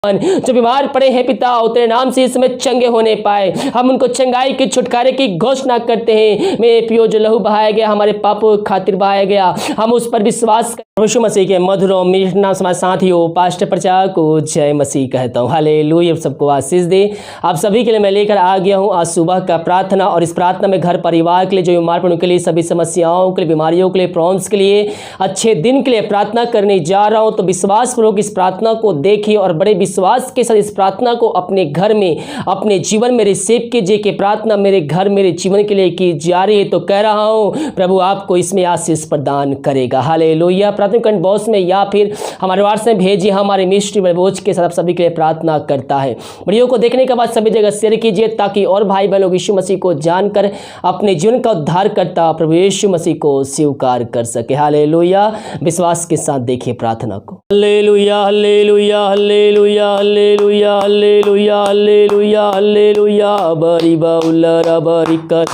जो बीमार पड़े हैं पिता तेरे नाम से इस समय चंगे होने पाए, हम उनको चंगाई के छुटकारे की घोषणा करते हैं। मेरे पियो जो लहू बहाया गया हमारे पापों के खातिर बहाया गया, हम उस पर विश्वास यीशु मसीह के मधुर और मीठ नाम से साथियों पास्टर प्रचारक को जय मसीह कहता हूँ। हालेलुया, सबको आशीष दे। आप सभी के लिए मैं लेकर आ गया हूँ आज सुबह का प्रार्थना, और इस प्रार्थना में घर परिवार के लिए, जो बीमार पड़ों के लिए, सभी समस्याओं के लिए, बीमारियों के लिए, प्रॉब्लम्स के लिए, अच्छे दिन के लिए प्रार्थना करने जा रहा हूँ। तो विश्वास पूर्वक इस प्रार्थना को देखिए और बड़े विश्वास के साथ इस प्रार्थना को अपने घर में, अपने जीवन में रिसीव कीजिए कि प्रार्थना मेरे घर, मेरे जीवन के लिए की जा रही है। तो कह रहा हूँ प्रभु आपको इसमें आशीष प्रदान करेगा। हालेलुया। प्रार्थना कंठ बॉक्स में या फिर हमारे व्हाट्सएप में भेजिए, हमारे मिस्ट्री बोझ के साथ सभी के लिए प्रार्थना करता है। वीडियो को देखने के बाद सभी जगह शेयर कीजिए ताकि और भाई बहन लोग यीशु मसीह को जानकर अपने जीवन का उद्धार करता प्रभु यीशु मसीह को स्वीकार कर सके। हालेलुया। विश्वास के साथ देखिए प्रार्थना को। Hallelujah, hallelujah, hallelujah, hallelujah, hallelujah, hallelujah, hallelujah. बरी बाउला बरी कर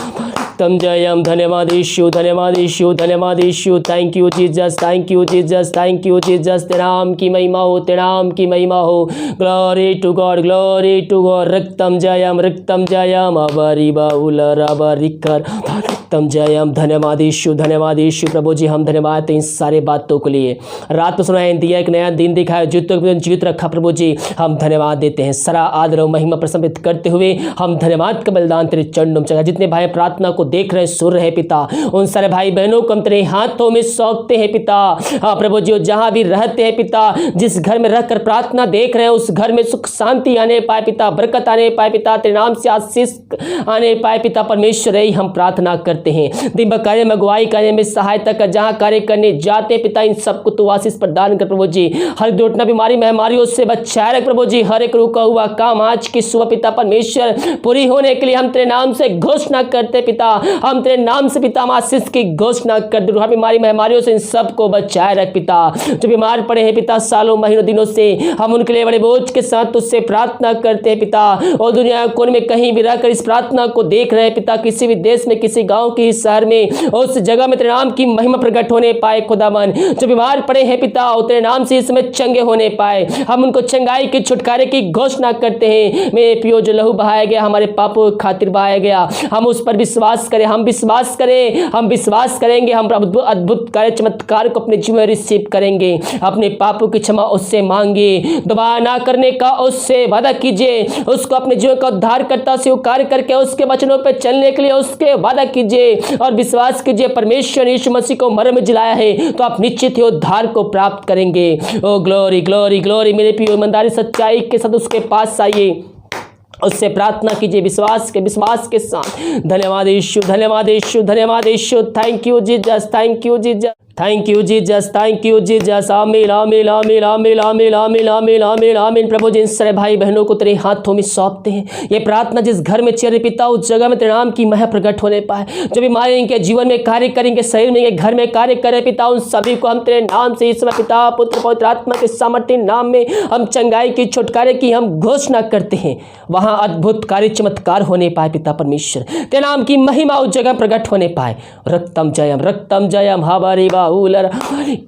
तम जयम। धन्यवाद यीशु, धन्यवाद यीशु, धन्यवाद यीशु। Thank you Jesus, thank you Jesus, thank you Jesus. तेरे नाम की महिमा हो, तेरे नाम की महिमा हो। Glory to God, glory to God. रक्तम जयम, रक्तम जयम। अबरी बाउला रबरी कर तम जयम। धन्यवाद यीशु, धन्यवाद यीशु। प्रभु जी हम धन्यवाद इन सारे बातों के लिए। रात को सुनाए दिया, एक नया दिन दिखाया, जीवित रखा। प्रभु जी हम धन्यवाद देते हैं। सारा आदर और महिमा प्रसन्नित करते हुए हम धन्यवाद का बलिदान तेरे चरणों में चढ़ा। जितने भाई प्रार्थना को देख रहे, सुन रहे पिता, उन सारे भाई बहनों को हम तेरे हाथों में सौंपते हैं पिता। हाँ प्रभु जी, जहां भी रहते हैं पिता, जिस घर में रहकर प्रार्थना देख रहे हैं उस घर में सुख शांति आने पाए पिता, बरकत आने पाए पिता, तेरे नाम से आशीष आने पाए पिता। परमेश्वर ही हम प्रार्थना करते हैं। दिन भर कार्य में अगुवाई करने में सहायता कर, जहां कार्य करने जाते पिता इन सबको तू आशीष प्रदान कर प्रभु जी। हर दुर्घटना बीमारी महामारियों से बचाए रख प्रभु जी। हर एक रुका हुआ काम आज की सुबह पिता परमेश्वर पूरी होने के लिए हम तेरे नाम से घोषणा करते पिता। हम तेरे नाम से पिता आशीष की घोषणा कर दे। हर बीमारी महामारियों से इन सबको बचाए रख पिता। जो बीमार पड़े हैं पिता सालों महीनों दिनों से, हम उनके लिए बड़े बोझ के साथ तुझसे प्रार्थना करते हैं पिता। और दुनिया कोने में कहीं भी रहकर इस प्रार्थना को देख रहे हैं पिता, किसी भी देश में, किसी गांव की शहर में, उस जगह में तेरे नाम की महिमा प्रकट होने पाए खुदावन। जो बीमार पड़े हैं पिता तेरे नाम से इसमें चंगे होने पाए, हम उनको चंगाई के छुटकारे की घोषणा करते हैं। मेरे पियो जो लहू बहाया गया हमारे पापों के खातिर बहाया गया, हम उस पर विश्वास करें, हम विश्वास करें, हम विश्वास करेंगे। हम अद्भुत कार्य चमत्कार को अपने जीवन में रिसीव करेंगे। अपने पापों की क्षमा उससे मांगिए, दोबारा ना करने का उससे वादा कीजिए। उसको अपने जीवन का उद्धार करता स्वीकार करके उसके वचनों पर चलने के लिए उसके वादा कीजिए और विश्वास कीजिए। परमेश्वर यीशु मसीह को मरम में जिलाया है तो आप निश्चित ही उद्धार को प्राप्त करेंगे। ओ ग्लोरी, ग्लोरी, ग्लोरी। मेरे पियो ईमानदारी सच्चाई के साथ उसके पास आइए, उससे प्रार्थना कीजिए विश्वास के साथ। धन्यवाद यीशु, धन्यवाद यीशु, धन्यवाद यीशु। Thank you Jesus, thank you Jesus, thank you Jesus, thank you Jesus. आमीन, आमीन, आमीन, आमीन, आमीन, आमीन, आमीन, आमीन, आमीन। प्रभु जी इन सारे भाई बहनों को तेरे हाथों में सौंपते हैं। ये प्रार्थना जिस घर में चल रही पिता, उस जगह में तेरे नाम की महिमा प्रकट होने पाए। जो बीमारी इनके जीवन में कार्य करेंगे, शरीर में, घर में कार्य करे पिता, उन सभी को हम तेरे नाम से इस समय पिता, पुत्र, पवित्र आत्मा के सामर्थ्य नाम में हम चंगाई की, छुटकारे की हम घोषणा करते हैं। वहां अद्भुत कार्य चमत्कार होने पाए पिता परमेश्वर, तेरे नाम की महिमा उस जगह प्रकट होने पाए। रक्तम जयम, रक्तम जयम। हाबारी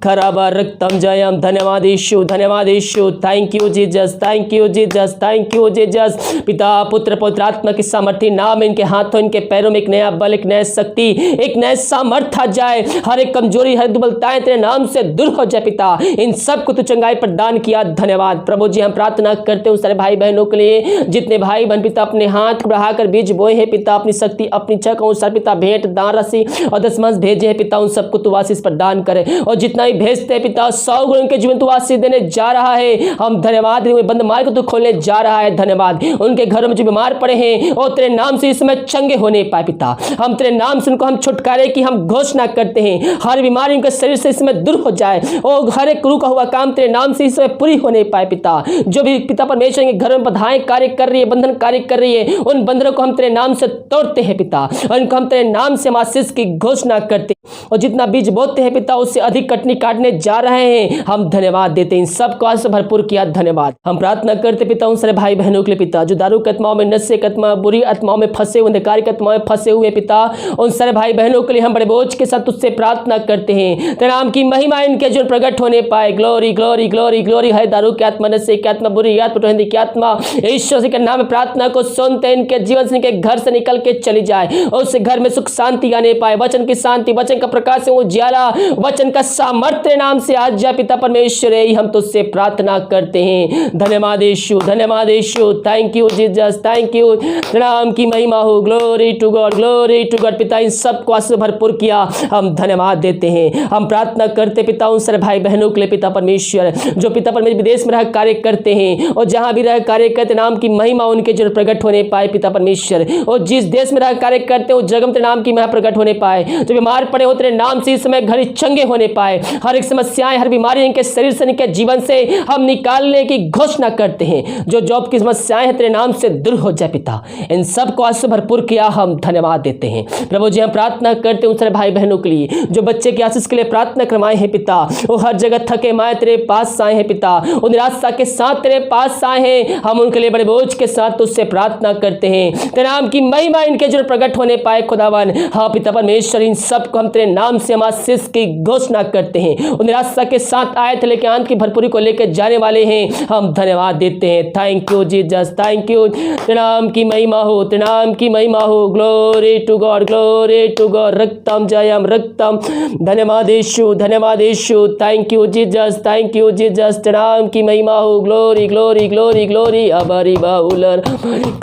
खराबा रक्तम जयम। धन्यवाद यीशु, धन्यवाद यीशु। Thank you Jesus, thank you Jesus, thank you Jesus. पिता, पुत्र, पवित्र आत्मा की सामर्थ्य नाम इनके हाथों, इनके पैरों में एक नया बल, एक नया शक्ति, एक नया सामर्थ्य आ जाए। हर एक कमजोरी, हर दुर्बलताएं तेरे नाम से दूर हो जाए पिता। इन सबको तू चंगाई प्रदान किया। धन्यवाद प्रभु जी। हम प्रार्थना करते हैं सारे भाई बहनों के लिए, जितने भाई बहन पिता अपने हाथ बढ़ाकर बीज बोए हैं पिता, अपनी शक्ति, अपनी इच्छा के अनुसार पिता भेंट, दान राशि और दशमांश भेजे हैं पिता, उन सबको तू आशीष प्रदान करे। और जितना भी भेजते हैं पिता 100 गुण उनके जीवन तू आशीष देने जा रहा है। हम धन्यवाद, बंद मार्ग को तू खोलने जा रहा है। धन्यवाद। उनके घरों में जो बीमार पड़े हैं और तेरे नाम से इसमें चंगे होने पाए पिता, हम तेरे नाम से उनको हम छुटकारे की हम घोषणा करते हैं। हर बीमारी उनके शरीर से इसमें दूर हो जाए और हर एक रुका हुआ काम तेरे नाम से इसमें पूरी होने पाए पिता। जो भी पिता परमेश्वर के घर में बाधाएं कार्य कर रही है, बंधन कार्य कर रही है, उन बंधनों को हम तेरे नाम से तोड़ते हैं पिता, उनको हम तेरे नाम से आशीष की घोषणा करते हैं। और जितना बीज बोते हैं पिता उससे अधिक कटनी काटने जा रहे हैं, हम धन्यवाद देते हैं। इन सबको आज से भरपूर किया, धन्यवाद। हम प्रार्थना करते पिता उन सारे भाई बहनों के लिए पिता जो दारू की आत्माओं में, नशे की आत्मा, बुरी आत्माओं में फंसे हुए, अंधकार की आत्माओं में फंसे हुए पिता, उन सारे भाई बहनों के लिए हम बड़े बोझ के साथ उससे प्रार्थना करते हैं। तेरे नाम की महिमा इनके जीवन प्रकट होने पाए। ग्लोरी ग्लोरी ग्लोरी ग्लोरी है। दारू की आत्मा, नशे की आत्मा, बुरी आत्मा, की आत्मा, ईश्वर के नाम में प्रार्थना को सुनते हैं, इनके जीवन से, इनके घर से निकल के चली जाए और उस घर में सुख शांति आने पाए। वचन की शांति, वचन का प्रकाश, उजाला, वचन का सामर्थ्य नाम से आज जा पिता परमेश्वर, हम तुझसे प्रार्थना करते हैं। धन्यवाद यीशु, धन्यवाद यीशु। Thank you Jesus, thank you. नाम की महिमा हो। Glory to God, glory to God. पिता इन सबको आज से भरपूर किया, हम धन्यवाद देते हैं। हम प्रार्थना करते पिता उन सारे भाई बहनों के लिए पिता परमेश्वर जो पिता परमेश्वर विदेश में रह कार्य करते हैं और जहां भी रह कार्य करते, नाम की महिमा उनके जो प्रकट होने पाए पिता परमेश्वर। और जिस देश में रह कार्य करते हो, जगह में तेरे नाम की महिमा प्रकट होने पाए। जो बीमार पड़े हो तेरे नाम से इस समय घड़ी चंगे होने पाए। हर एक समस्याएं, हर बीमारी इनके शरीर से, इनके जीवन से हम निकालने की घोषणा करते हैं। जो जॉब की समस्याएं हैं तेरे नाम से दूर हो जाए पिता। इन सबको आज से भरपूर किया, हम धन्यवाद देते हैं। प्रभु जी हम प्रार्थना करते हैं उन सारे भाई बहनों के लिए जो बच्चे की आशीष के लिए प्रार्थना करवाए हैं पिता। वो हर जगह थके माए तेरे पास आए हैं पिता, वो निराशा के साथ तेरे पास आए हैं। हम उनके लिए बड़े बोझ के साथ तुझसे प्रार्थना करते हैं। तेरे नाम की महिमा इनके जो प्रकट होने पाए खुदावन। हाँ पिता परमेश्वर इन सबको हम तेरे नाम से हम आशीष की घोषणा करते हैं। वो निराशा के साथ आए थे लेकिन अंत की भरपूरी को लेकर जाने वाले हैं, हम धन्यवाद देते हैं। Thank you Jesus, thank you. तेरे नाम की महिमा हो, तेरे नाम की महिमा हो। Glory to God, glory to God. रक्तम जयम, रक्तम। धन्यवाद यीशु, धन्यवाद यीशु। Thank you Jesus, thank you Jesus. तेरे नाम की महिमा हो। Glory glory glory glory. अबरी बाउलर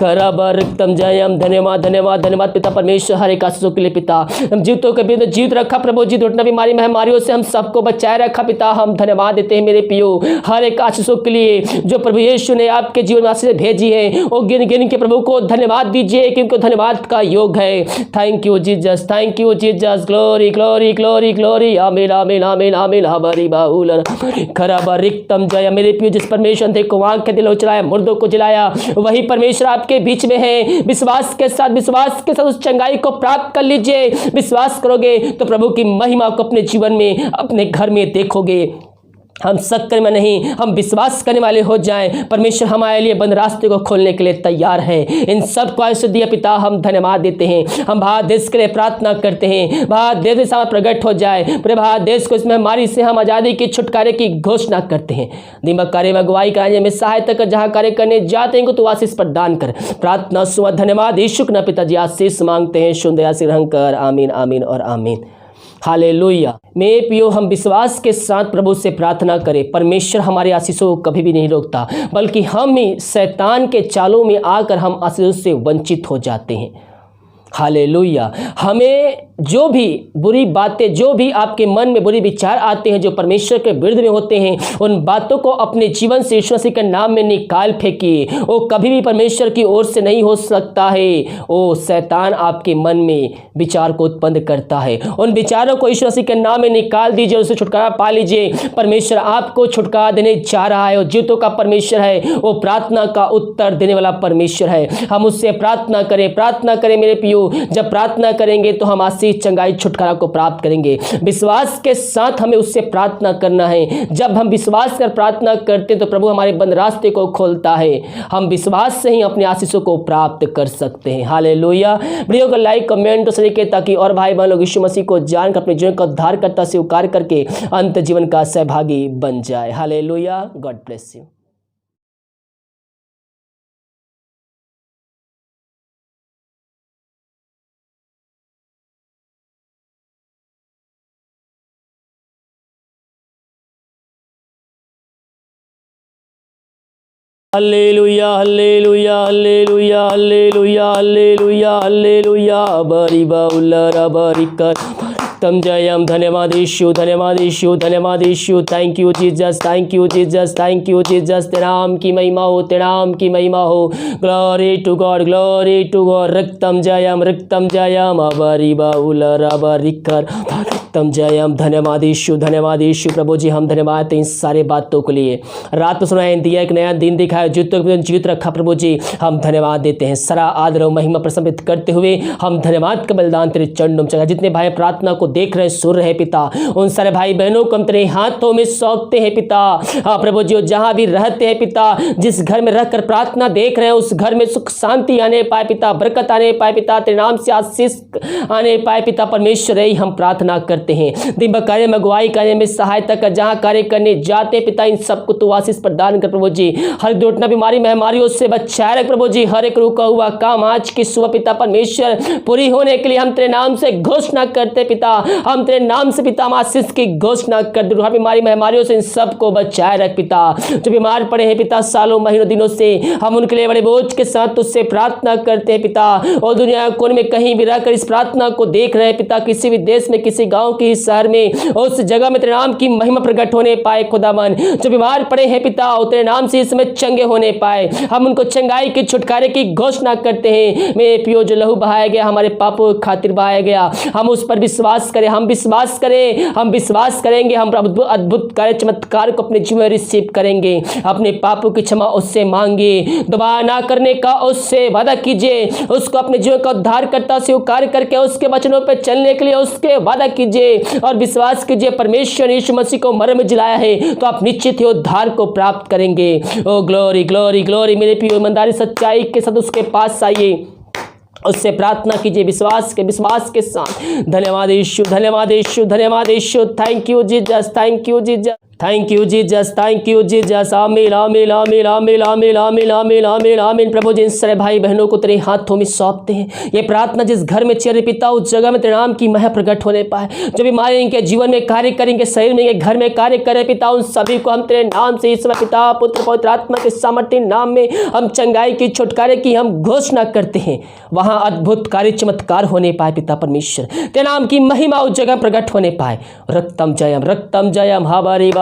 खराबर रक्तम जयम। धन्यवाद धन्यवाद धन्यवाद पिता परमेश्वर हर एक आशीषों के लिए पिता। हम जीवतों के बिंदु जीत रखा प्रभु जी, दुर्घटना बीमारी महामारियों से हम सबको बचाए रखा पिता। हम धन्यवाद देते हैं मेरे पियो हर एक आशीषों के लिए जो प्रभु यीशु ने आपके जीवन में आशीष भेजी है। वो गिन गिन के प्रभु को धन्यवाद दीजिए क्योंकि धन्यवाद का योग है। Thank you Jesus, thank you Jesus. Glory glory glory glory. आमीन आमीन आमीन आमीन। हमारी बाउलर खराबर रिक्तम जय। मेरे पियो जिस परमेश्वर थे को आंख के दिलों चलाया, मुर्दों को जिलाया, वही परमेश्वर आपके बीच में है। विश्वास के साथ उस चंगाई को प्राप्त कर लीजिए। विश्वास करोगे तो प्रभु की महिमा को अपने जीवन में, अपने घर में देखोगे। हम शक्कर में नहीं, हम विश्वास करने वाले हो जाएं। परमेश्वर हमारे लिए बंद रास्ते को खोलने के लिए तैयार है। इन सब को आशीष दिया पिता, हम धन्यवाद देते हैं। हम भारत देश के लिए प्रार्थना करते हैं, भारत देश में सामने प्रकट हो जाए। पूरे भारत देश को इस महामारी से हम आज़ादी की, छुटकारे की घोषणा करते हैं। दिमाग कार्य में अगुवाई कराने में सहायता कर, जहाँ कार्य करने जाते हैं तो आशीष प्रदान कर। प्रार्थना सुबह धन्यवाद यीशु के नाम पिताजी आशीष मांगते हैं। शुद्ध आशीष ग्रहण कर। आमीन आमीन और आमीन। हालेलुया। मेरे पियो हम विश्वास के साथ प्रभु से प्रार्थना करें। परमेश्वर हमारे आशीषों को कभी भी नहीं रोकता, बल्कि हम ही शैतान के चालों में आकर हम आशीषों से वंचित हो जाते हैं। हालेलुया। हमें जो भी बुरी बातें, जो भी आपके मन में बुरे विचार आते हैं जो परमेश्वर के विरुद्ध में होते हैं, उन बातों को अपने जीवन से यीशु मसीह के नाम में निकाल फेंकिए। वो कभी भी परमेश्वर की ओर से नहीं हो सकता है। वो शैतान आपके मन में विचार को उत्पन्न करता है। उन विचारों को यीशु मसीह के नाम में निकाल दीजिए, उससे छुटकारा पा लीजिए। परमेश्वर आपको छुटकारा देने जा रहा है। वो जीवतों का परमेश्वर है, वो प्रार्थना का उत्तर देने वाला परमेश्वर है। हम उससे प्रार्थना करें, प्रार्थना करें मेरे पियो। जब प्रार्थना करेंगे तो हम आशीष, चंगाई, छुटकारा को प्राप्त करेंगे। विश्वास के साथ हमें उससे प्रार्थना करना है। जब हम विश्वास कर प्रार्थना करते हैं तो प्रभु हमारे बंद रास्ते को खोलता है। हम विश्वास से ही अपने आशीषों को प्राप्त कर सकते हैं। हालेलुया। वीडियो को लाइक, कमेंट सरिए ताकि और भाई बहन लोग यीशु मसीह को जानकर अपने जीवन का उद्धारकर्ता स्वीकार करके अंत जीवन का सहभागी बन जाए। हालेलुया। God bless you. हल्लेलुया हल्लेलुया हल्लेलुया हल्लेलुया हल्लेलुया हल्लेलुया। बरी बाउलर बरी कर तम जयम। धन्यवाद यीशु, धन्यवाद यीशु, धन्यवाद यीशु। Thank you Jesus, thank you Jesus, thank you Jesus. तेरे नाम की महिमा हो, तेरे नाम की महिमा हो। Glory to God, glory to God. रक्तम जयम, रक्तम जयम। अबरी बाउलर अबरी कर रक्तम जयम। धन्यवाद यीशु, धन्यवाद यीशु। प्रभु जी हम धन्यवाद इन सारे बातों के लिए। रात को सुनाया दिया, एक नया दिन दिखाया, जीवित रखा। प्रभु जी हम धन्यवाद देते हैं। सारा आदर और महिमा प्रसम्मित करते हुए हम धन्यवाद का बलिदान तेरे चरणों में चढ़ा। जितने भाई प्रार्थना को देख रहे सुन रहे पिता, उन सारे भाई बहनों को हम तेरे हाथों में सौंपते हैं पिता। हाँ प्रभु जी, जहां भी रहते हैं पिता, जिस घर में रहकर प्रार्थना देख रहे हैं उस घर में सुख शांति आने पाए पिता, बरकत आने पाए पिता, तेरे नाम से आशीष आने पाए पिता। परमेश्वर ही हम प्रार्थना करते हैं। दिन भर कार्य में अगुवाई करने में सहायता कर, जहां कार्य करने जाते पिता इन सबको तू आशीष प्रदान कर प्रभु जी। हर दुर्घटना बीमारी महामारियों से बचाए रख प्रभु जी। हर एक रुका हुआ काम आज की सुबह पिता परमेश्वर पूरी होने के लिए हम तेरे नाम से घोषणा करते पिता। हम तेरे नाम से पिता आशीष की घोषणा कर दे। हर बीमारी महामारियों से इन सबको बचाए रख पिता। जो बीमार पड़े हैं पिता सालों महीनों दिनों से, हम उनके लिए बड़े बोझ के साथ तुझसे प्रार्थना करते हैं पिता। और दुनिया कोने में कहीं भी रहकर इस प्रार्थना को देख रहे हैं पिता, किसी भी देश में, किसी गांव के शहर में, उस जगह में तेरे नाम की महिमा प्रकट होने पाए खुदावन। जो बीमार पड़े हैं पिता तेरे नाम से इसमें चंगे होने पाए, हम उनको चंगाई के छुटकारे की घोषणा करते हैं। मेरे पियो जो लहू बहाया गया हमारे पापों की खातिर बहाया गया, हम उस पर विश्वास करें, हम विश्वास करें, हम विश्वास करेंगे। हम अद्भुत कार्य चमत्कार को अपने जीवन में रिसीव करेंगे। अपने पापों की क्षमा उससे मांगिए, दोबारा ना करने का उससे वादा कीजिए, उसको अपने जीवन का उद्धार करता स्वीकार करके उसके वचनों पर चलने के लिए उसके वादा कीजिए और विश्वास कीजिए। परमेश्वर यीशु मसीह को मर में जिलाया है तो आप निश्चित ही उद्धार को प्राप्त करेंगे। ओ ग्लोरी ग्लोरी ग्लोरी। मेरे प्रिय ईमानदारी सच्चाई के साथ उसके पास आइए, उससे प्रार्थना कीजिए विश्वास के साथ। धन्यवाद यीशु, धन्यवाद यीशु, धन्यवाद यीशु। Thank you Jesus, thank you Jesus, thank you Jesus, thank you Jesus. आमीन आमीन आमीन आमीन आमीन आमीन आमीन आमीन आमीन। प्रभु जी इन सारे भाई बहनों को तेरे हाथों में सौंपते हैं। ये प्रार्थना जिस घर में चल रही पिता, उस जगह में तेरे नाम की महिमा प्रकट होने पाए। जो बीमारी इनके जीवन में कार्य करेंगे, शरीर में, इनके घर में कार्य करे पिता, उन सभी को हम तेरे नाम से इस समय पिता पुत्र पवित्र आत्मा के सामर्थ्य नाम में हम चंगाई की छुटकारे की हम घोषणा करते हैं। वहां अद्भुत कार्य चमत्कार होने पाए पिता परमेश्वर, तेरे नाम की महिमा उस जगह प्रकट होने पाए। रक्तम जयम हमारी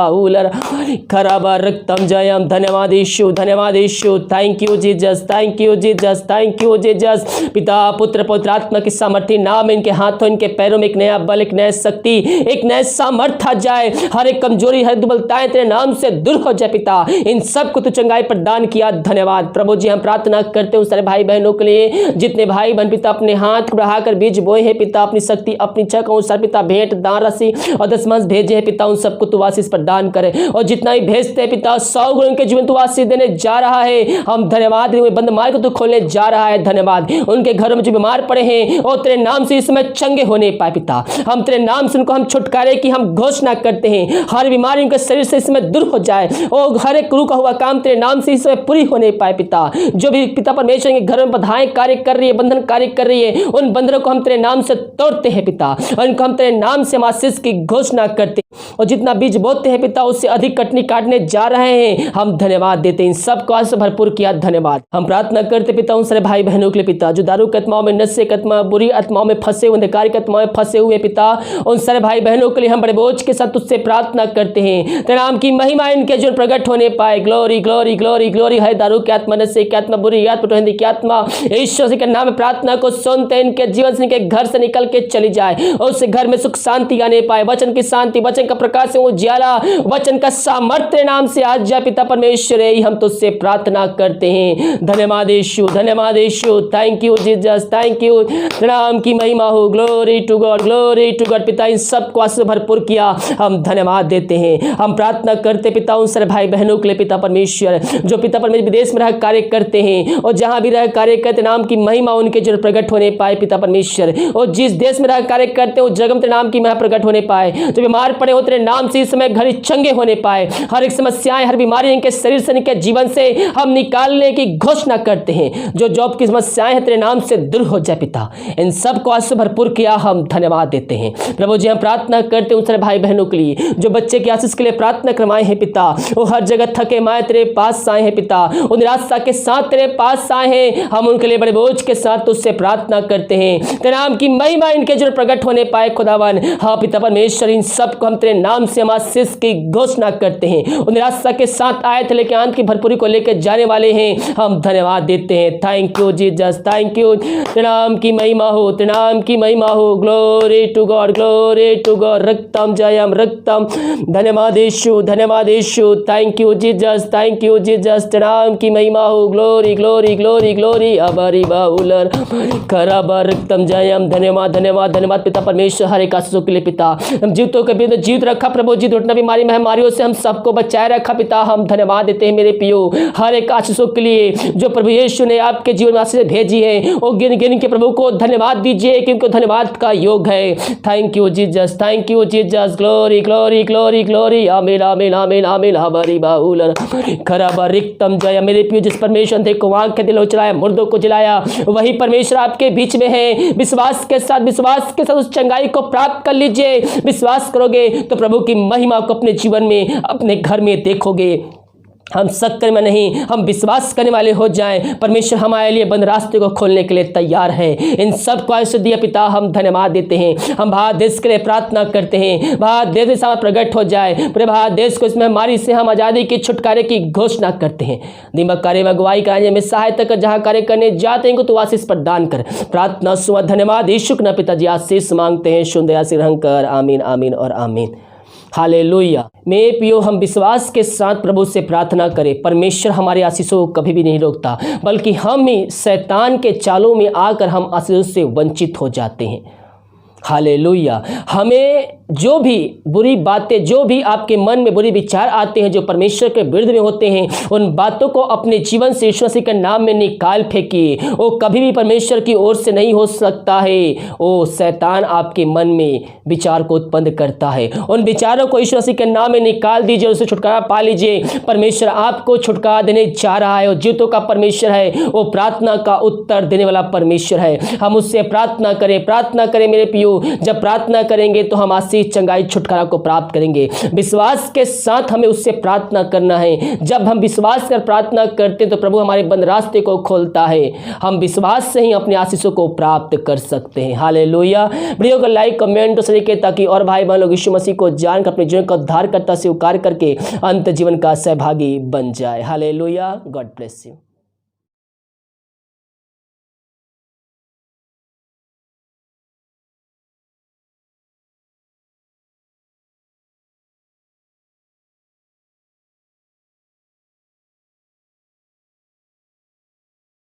खराबा रक्तम जयम। धन्यवाद यीशु, धन्यवाद यीशु। Thank you Jesus, thank you Jesus, thank you Jesus. पिता पुत्र पवित्र आत्मा की सामर्थ्य नाम इनके हाथों इनके पैरों में एक नया बल, एक नया शक्ति, एक नया सामर्थ आ जाए। हर एक कमजोरी, हर दुर्बलताएं तेरे नाम से दूर हो जाए पिता। इन सबको तू चंगाई प्रदान किया, धन्यवाद। प्रभु जी हम प्रार्थना करते हैं सारे भाई बहनों के लिए, जितने भाई बहन पिता अपने हाथ बढ़ाकर बीज बोए हैं पिता, अपनी शक्ति अपनी इच्छा के अनुसार पिता भेंट दान राशि और दशमांश भेजे हैं पिता, उन सबको तू आशीष प्रदान करे। और जितना भी भेजते हैं पिता 100 गुण उनके जीवन तू आशीष देने जा रहा है। हम धन्यवाद, बंद मार्ग तू खोलने जा रहा है, धन्यवाद। उनके घरों में जो बीमार पड़े हैं और तेरे नाम से इसमें चंगे होने पाए पिता, हम तेरे नाम से उनको हम छुटकारे की हम घोषणा करते हैं। हर बीमारी उनके शरीर से इसमें दूर हो जाए और हर एक रुका हुआ काम तेरे नाम से इसमें पूरी होने पाए पिता। जो भी पिता परमेश्वर के घरों में बाधाएं कार्य कर रही है, बंधन कार्य कर रही है, उन बंधनों को हम तेरे नाम से तोड़ते हैं पिता, और इनको हम तेरे नाम से आशीष की घोषणा करते हैं। और जितना बीज बोते हैं पिता उससे अधिक कटनी काटने जा रहे हैं, हम धन्यवाद देते हैं। इन सब को आज भरपूर किया, धन्यवाद। हम प्रार्थना करते पिता उन सारे भाई बहनों के लिए पिता, जो दारू की आत्माओं में, नशे की आत्मा, बुरी आत्माओं में फंसे हुए, अंधकार की आत्माओं में फंसे हुए पिता, उन सारे भाई बहनों के लिए हम बड़े बोझ के साथ तुझसे प्रार्थना करते हैं। तेरे नाम की महिमा इनके जीवन प्रकट होने पाए। Glory glory glory glory. है दारू की आत्मा, नशे की आत्मा, बुरी आत्मा, हिंदी की आत्मा, ईश्वर के नाम में प्रार्थना को सुनते हैं, इनके जीवन से, इनके घर से निकल के चली जाए और उस घर में सुख शांति आने पाए। वचन की शांति, वचन का प्रकाश, उजियाला, वचन का सामर्थ्य नाम से आज जा पिता परमेश्वर हम तुझसे प्रार्थना करते हैं। धन्यवाद यीशु, धन्यवाद यीशु। Thank you Jesus, thank you. नाम की महिमा हो। Glory to God, glory to God. पिता इन सबको आशीष भरपूर किया, हम धन्यवाद देते हैं। हम प्रार्थना करते पिता उन सारे भाई बहनों के लिए पिता परमेश्वर, जो पिता परमेश्वर विदेश में रह कार्य करते हैं और जहां भी रह कार्य करते, नाम की महिमा उनके जो प्रकट होने पाए पिता परमेश्वर। और जिस देश में रह कार्य करते उस जगह में तेरे नाम की महिमा प्रकट होने पाए। जो बीमार पड़े हो तेरे नाम से इस समय घर चंगे होने पाए। हर एक समस्याएं, हर बीमारी इनके शरीर से, इनके जीवन से हम निकालने की घोषणा करते हैं। जो जॉब की समस्याएं हैं तेरे नाम से दूर हो जाए पिता। इन सब को आज से भरपूर किया, हम धन्यवाद देते हैं। प्रभु जी हम प्रार्थना करते हैं उन सारे भाई बहनों के लिए जो बच्चे की आशीष के लिए प्रार्थना करवाए हैं पिता। वो हर जगह थके माए तेरे पास आए हैं पिता, वो निराशा के साथ तेरे पास आए हैं। हम उनके लिए बड़े बोझ के साथ तुझसे प्रार्थना करते हैं। तेरे नाम की महिमा इनके जो प्रकट होने पाए खुदावन। हाँ पिता परमेश्वर, इन सब को हम तेरे नाम से हम आशीष की घोषणा करते हैं। वो निराशा के साथ आए थे लेकिन आनंद की भरपूरी को लेकर जाने वाले हैं। हम धन्यवाद देते हैं। Thank you Jesus, thank you. नाम की महिमा हो, नाम की महिमा हो। Glory to God, glory to God. रक्तम जयम, रक्तम। धन्यवाद यीशु, धन्यवाद यीशु। Thank you Jesus, thank you Jesus. नाम की महिमा हो। Glory glory glory glory. अबरी बाउलर खराबर रक्तम जयम। धन्यवाद धन्यवाद धन्यवाद पिता परमेश्वर, हर एक आशीषों के लिए पिता। हम जीवतों के बिंदु जीवित रखा प्रभु, जीत उठना बीमारी महामारियों से हम सबको बचाए रखा पिता। हम धन्यवाद देते हैं मेरे पियो, हर एक आशीषों के लिए जो प्रभु यीशु ने आपके जीवन में आशीष भेजी है। वो गिन गिन के प्रभु को धन्यवाद दीजिए क्योंकि धन्यवाद का योग है। Thank you Jesus, thank you Jesus. Glory glory glory glory. आमीन आमीन आमीन आमीन। हमारी बाउलर खराबर रिक्तम जय। मेरे पियो जिस परमेश्वर देखो आंख के दिलों चलाया, मुर्दों को जिलाया, वही परमेश्वर आपके बीच में है। विश्वास के साथ उस चंगाई को प्राप्त कर लीजिए। विश्वास करोगे तो प्रभु की महिमा को अपने जीवन में, अपने घर में देखोगे। हम शक करने में नहीं, हम विश्वास करने वाले हो जाएं। परमेश्वर हमारे लिए बंद रास्ते को खोलने के लिए तैयार है। इन सब को आशीष दिया पिता, हम धन्यवाद देते हैं। हम भारत देश के लिए प्रार्थना करते हैं, भारत देश के सामने प्रकट हो जाए। पूरे भारत देश को इस महामारी से हम आज़ादी की, छुटकारे की घोषणा करते हैं। दिमाग कार्य में अगुवाई कराने में सहायता कर, जहाँ कार्य करने जाते हैं तो आशीष प्रदान कर। प्रार्थना सुना धन्यवाद यीशु के नाम पिताजी आशीष मांगते हैं। शुद्ध आशीष ग्रहण कर। आमीन आमीन और आमीन। हालेलुया। मेरे पियो, हम विश्वास के साथ प्रभु से प्रार्थना करें। परमेश्वर हमारे आशीषों को कभी भी नहीं रोकता, बल्कि हम ही शैतान के चालों में आकर हम आशीषों से वंचित हो जाते हैं। हालेलुया। हमें जो भी बुरी बातें, जो भी आपके मन में बुरे विचार आते हैं जो परमेश्वर के विरुद्ध में होते हैं, उन बातों को अपने जीवन से यीशु मसीह के नाम में निकाल फेंकिए। वो कभी भी परमेश्वर की ओर से नहीं हो सकता है। वो शैतान आपके मन में विचार को उत्पन्न करता है। उन विचारों को यीशु मसीह के नाम में निकाल दीजिए, उससे छुटकारा पा लीजिए। परमेश्वर आपको छुटकारा देने जा रहा है। वो जीवतों का परमेश्वर है, वो प्रार्थना का उत्तर देने वाला परमेश्वर है। हम उससे प्रार्थना करें, प्रार्थना करें मेरे पियो। जब प्रार्थना करेंगे तो हम आशीष, चंगाई, छुटकारा को प्राप्त करेंगे। विश्वास के साथ हमें उससे प्रार्थना करना है। जब हम विश्वास कर प्रार्थना करते हैं तो प्रभु हमारे बंद रास्ते को खोलता है। हम विश्वास से ही अपने आशीषों को प्राप्त कर सकते हैं। हालेलुया। वीडियो को लाइक, कमेंट सरिए ताकि और भाई बहन लोग यीशु मसीह को जानकर अपने जीवन का उद्धारकर्ता स्वीकार करके अंत जीवन का सहभागी बन जाए। हालेलुया। God bless you.